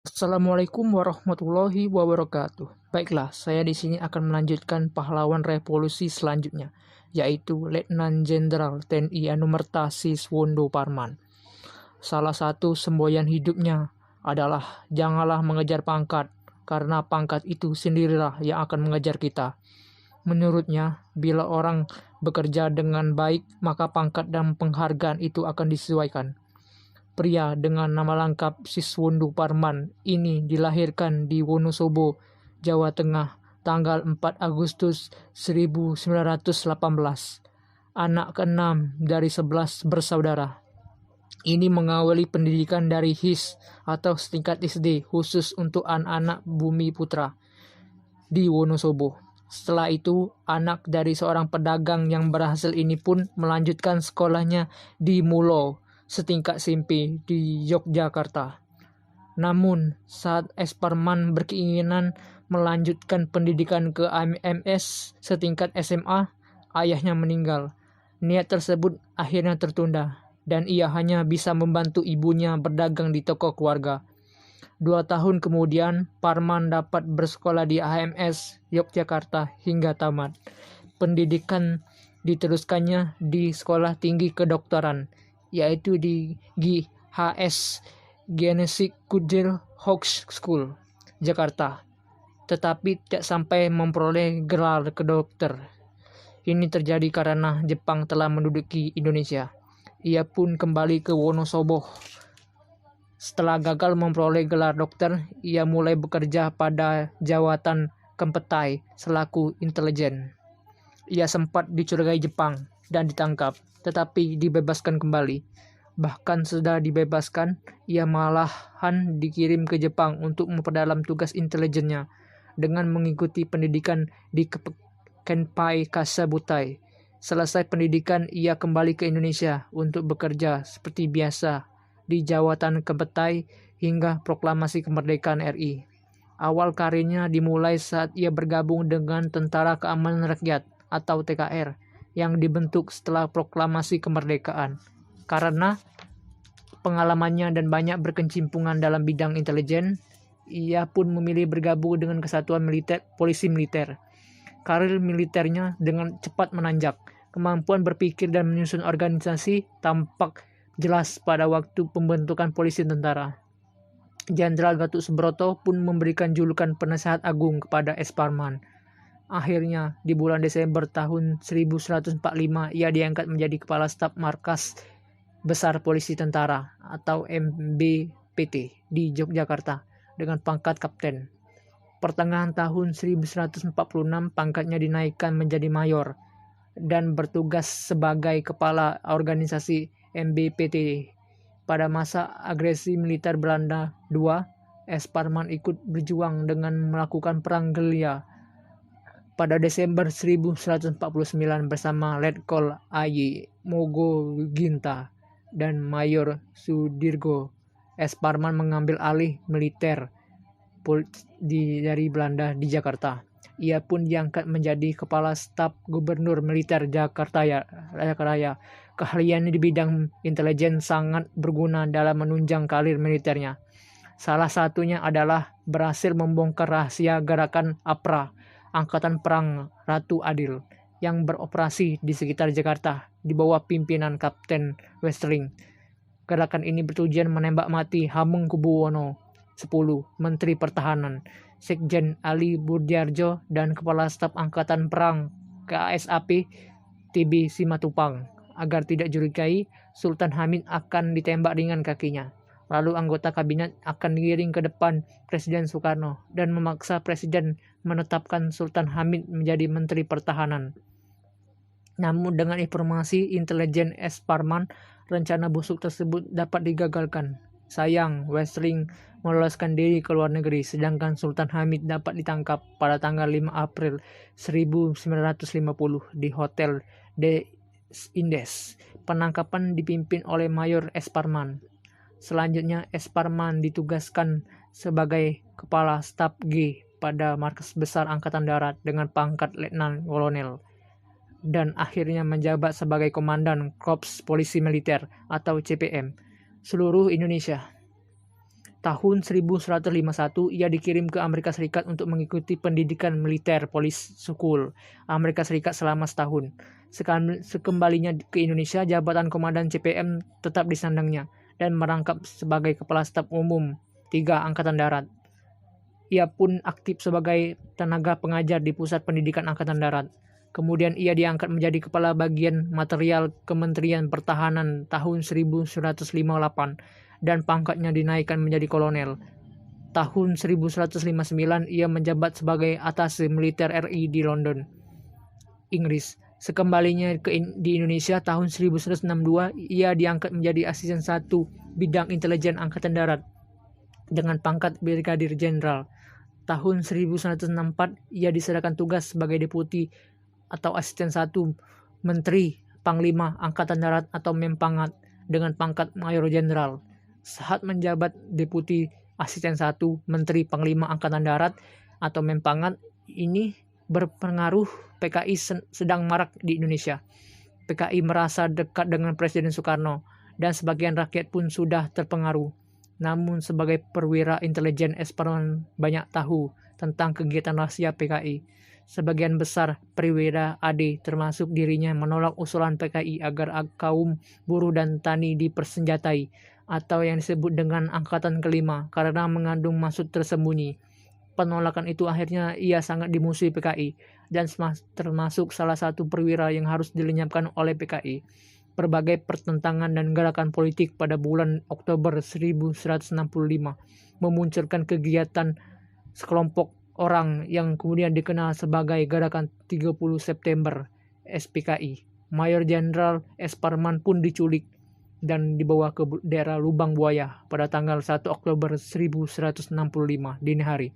Assalamualaikum warahmatullahi wabarakatuh. Baiklah, saya di sini akan melanjutkan pahlawan revolusi selanjutnya, yaitu Letnan Jenderal TNI Anumerta Siswondo Parman. Salah satu semboyan hidupnya adalah janganlah mengejar pangkat, karena pangkat itu sendirilah yang akan mengejar kita. Menurutnya, bila orang bekerja dengan baik, maka pangkat dan penghargaan itu akan disesuaikan. Pria dengan nama lengkap Siswondo Parman ini dilahirkan di Wonosobo, Jawa Tengah, tanggal 4 Agustus 1918. Anak keenam dari 11 bersaudara. Ini mengawali pendidikan dari HIS atau setingkat SD khusus untuk anak-anak Bumi Putra di Wonosobo. Setelah itu, anak dari seorang pedagang yang berhasil ini pun melanjutkan sekolahnya di Mulo, setingkat SMP di Yogyakarta. Namun, saat S. Parman berkeinginan melanjutkan pendidikan ke AMS setingkat SMA, ayahnya meninggal. Niat tersebut akhirnya tertunda, dan ia hanya bisa membantu ibunya berdagang di toko keluarga. 2 tahun kemudian, Parman dapat bersekolah di AMS Yogyakarta hingga tamat. Pendidikan diteruskannya di Sekolah Tinggi Kedokteran, yaitu di GHS Genesis Kudil House School, Jakarta, tetapi tidak sampai memperoleh gelar kedokter. Ini terjadi karena Jepang telah menduduki Indonesia. Ia pun kembali ke Wonosobo. Setelah gagal memperoleh gelar dokter, ia mulai bekerja pada jawatan Kempetai selaku intelijen. Ia sempat dicurigai Jepang dan ditangkap, tetapi dibebaskan kembali. Bahkan sudah dibebaskan, ia malahan dikirim ke Jepang untuk memperdalam tugas intelijennya dengan mengikuti pendidikan di Kenpai Kasabutai. Selesai pendidikan, ia kembali ke Indonesia untuk bekerja seperti biasa di jawatan Kempetai hingga proklamasi kemerdekaan RI. Awal karirnya dimulai saat ia bergabung dengan Tentara Keamanan Rakyat atau TKR yang dibentuk setelah proklamasi kemerdekaan. Karena pengalamannya dan banyak berkecimpungan dalam bidang intelijen, ia pun memilih bergabung dengan Kesatuan Polisi Militer. Karir militernya dengan cepat menanjak. Kemampuan berpikir dan menyusun organisasi tampak jelas pada waktu pembentukan polisi tentara. Jenderal Gatot Subroto pun memberikan julukan penasehat agung kepada S. Parman. Akhirnya, di bulan Desember tahun 1145, ia diangkat menjadi Kepala Staf Markas Besar Polisi Tentara atau MBPT di Yogyakarta dengan pangkat Kapten. Pertengahan tahun 1146, pangkatnya dinaikkan menjadi Mayor dan bertugas sebagai Kepala Organisasi MBPT. Pada masa agresi militer Belanda II, S. Parman ikut berjuang dengan melakukan perang gerilya. Pada Desember 1149 bersama Letkol A.Y. Mogoginta dan Mayor Sudirgo, S. Parman mengambil alih militer dari Belanda di Jakarta. Ia pun diangkat menjadi Kepala Staf Gubernur Militer Jakarta Raya. Keahliannya di bidang intelijen sangat berguna dalam menunjang karir militernya. Salah satunya adalah berhasil membongkar rahasia gerakan APRA, Angkatan Perang Ratu Adil, yang beroperasi di sekitar Jakarta di bawah pimpinan Kapten Westring. Gerakan ini bertujuan menembak mati Hamengkubuwono X, Menteri Pertahanan, Sekjen Ali Burdiarjo, dan Kepala Staf Angkatan Perang KSAP TB Simatupang. Agar tidak curigai, Sultan Hamid akan ditembak ringan kakinya. Lalu anggota kabinet akan digiring ke depan Presiden Soekarno dan memaksa Presiden menetapkan Sultan Hamid menjadi Menteri Pertahanan. Namun dengan informasi intelijen S. Parman, rencana busuk tersebut dapat digagalkan. Sayang, Westring meloloskan diri ke luar negeri, sedangkan Sultan Hamid dapat ditangkap pada tanggal 5 April 1950 di Hotel des Indes. Penangkapan dipimpin oleh Mayor S. Parman. Selanjutnya, S. Parman ditugaskan sebagai Kepala Staf G pada Markas Besar Angkatan Darat dengan pangkat Letnan Kolonel, dan akhirnya menjabat sebagai Komandan Korps Polisi Militer atau CPM seluruh Indonesia. Tahun 1151 ia dikirim ke Amerika Serikat untuk mengikuti pendidikan militer Police School Amerika Serikat selama setahun. Sekembalinya ke Indonesia, jabatan Komandan CPM tetap disandangnya dan merangkap sebagai Kepala Staf Umum 3 Angkatan Darat. Ia pun aktif sebagai tenaga pengajar di Pusat Pendidikan Angkatan Darat. Kemudian ia diangkat menjadi Kepala Bagian Material Kementerian Pertahanan tahun 1958 dan pangkatnya dinaikkan menjadi kolonel. Tahun 1159 ia menjabat sebagai Atase Militer RI di London, Inggris. Sekembalinya di Indonesia tahun 1162 ia diangkat menjadi Asisten 1 Bidang Intelijen Angkatan Darat dengan pangkat Brigadir Jenderal. Tahun 1964 ia diserahkan tugas sebagai Deputi atau Asisten 1 Menteri Panglima Angkatan Darat atau Mempangat dengan pangkat Mayor Jenderal. Saat menjabat Deputi Asisten 1 Menteri Panglima Angkatan Darat atau Mempangat ini berpengaruh PKI sedang marak di Indonesia. PKI merasa dekat dengan Presiden Soekarno dan sebagian rakyat pun sudah terpengaruh. Namun sebagai perwira intelijen Esparman banyak tahu tentang kegiatan rahasia PKI. Sebagian besar perwira AD termasuk dirinya menolak usulan PKI agar kaum buruh dan tani dipersenjatai atau yang disebut dengan Angkatan Kelima karena mengandung maksud tersembunyi. Penolakan itu akhirnya ia sangat dimusuhi PKI dan termasuk salah satu perwira yang harus dilenyapkan oleh PKI. Berbagai pertentangan dan gerakan politik pada bulan Oktober 1165 memunculkan kegiatan sekelompok orang yang kemudian dikenal sebagai Gerakan 30 September SPKI. Mayor Jenderal Esparman pun diculik dan dibawa ke daerah Lubang Buaya pada tanggal 1 Oktober 1165 dini hari.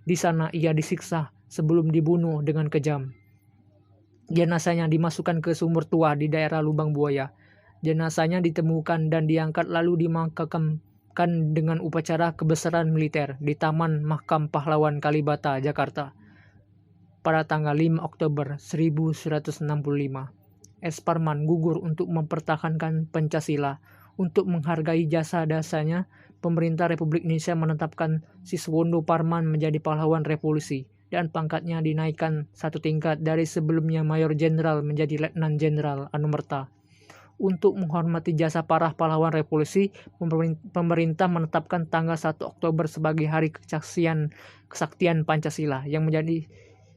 Di sana ia disiksa sebelum dibunuh dengan kejam. Jenazahnya dimasukkan ke sumur tua di daerah Lubang Buaya. Jenazahnya ditemukan dan diangkat lalu dimakamkan dengan upacara kebesaran militer di Taman Makam Pahlawan Kalibata, Jakarta pada tanggal 5 Oktober 1165. Esparman gugur untuk mempertahankan Pancasila. Untuk menghargai jasa-jasanya, pemerintah Republik Indonesia menetapkan Siswondo Parman menjadi pahlawan revolusi dan pangkatnya dinaikkan 1 tingkat dari sebelumnya Mayor Jenderal menjadi Letnan Jenderal Anumerta. Untuk menghormati jasa para pahlawan revolusi, pemerintah menetapkan tanggal 1 Oktober sebagai hari kesaktian Pancasila yang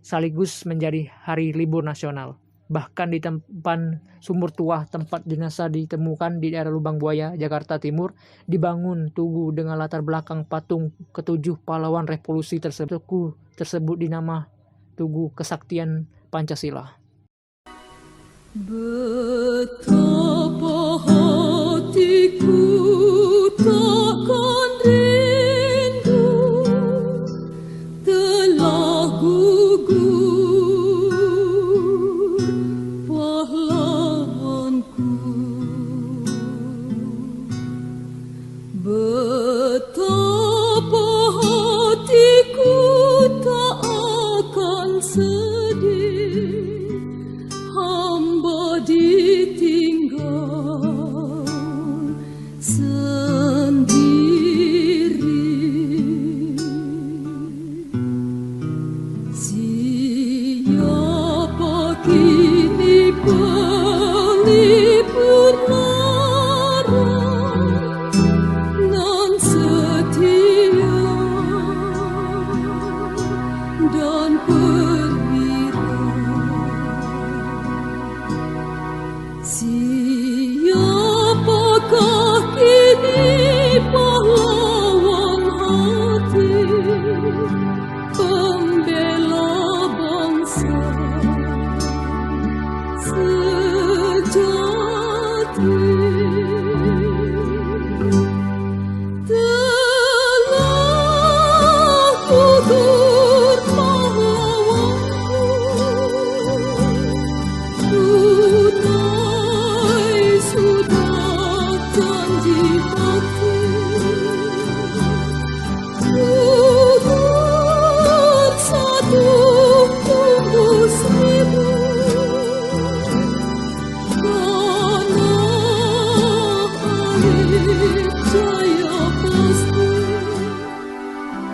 sekaligus menjadi hari libur nasional. Bahkan di depan sumur tua tempat jenazah ditemukan di daerah Lubang Buaya, Jakarta Timur, dibangun tugu dengan latar belakang patung ke-7 pahlawan revolusi tersebut dinama Tugu Kesaktian Pancasila. Betapa hatiku takkan rindu telah gugur pahlawanku. Betapa hatiku tak akan sedih hamba ditinggal sendiri. Siapa kini pelipur lara nan setia dan perwira. Siapakah kini pahlawan hati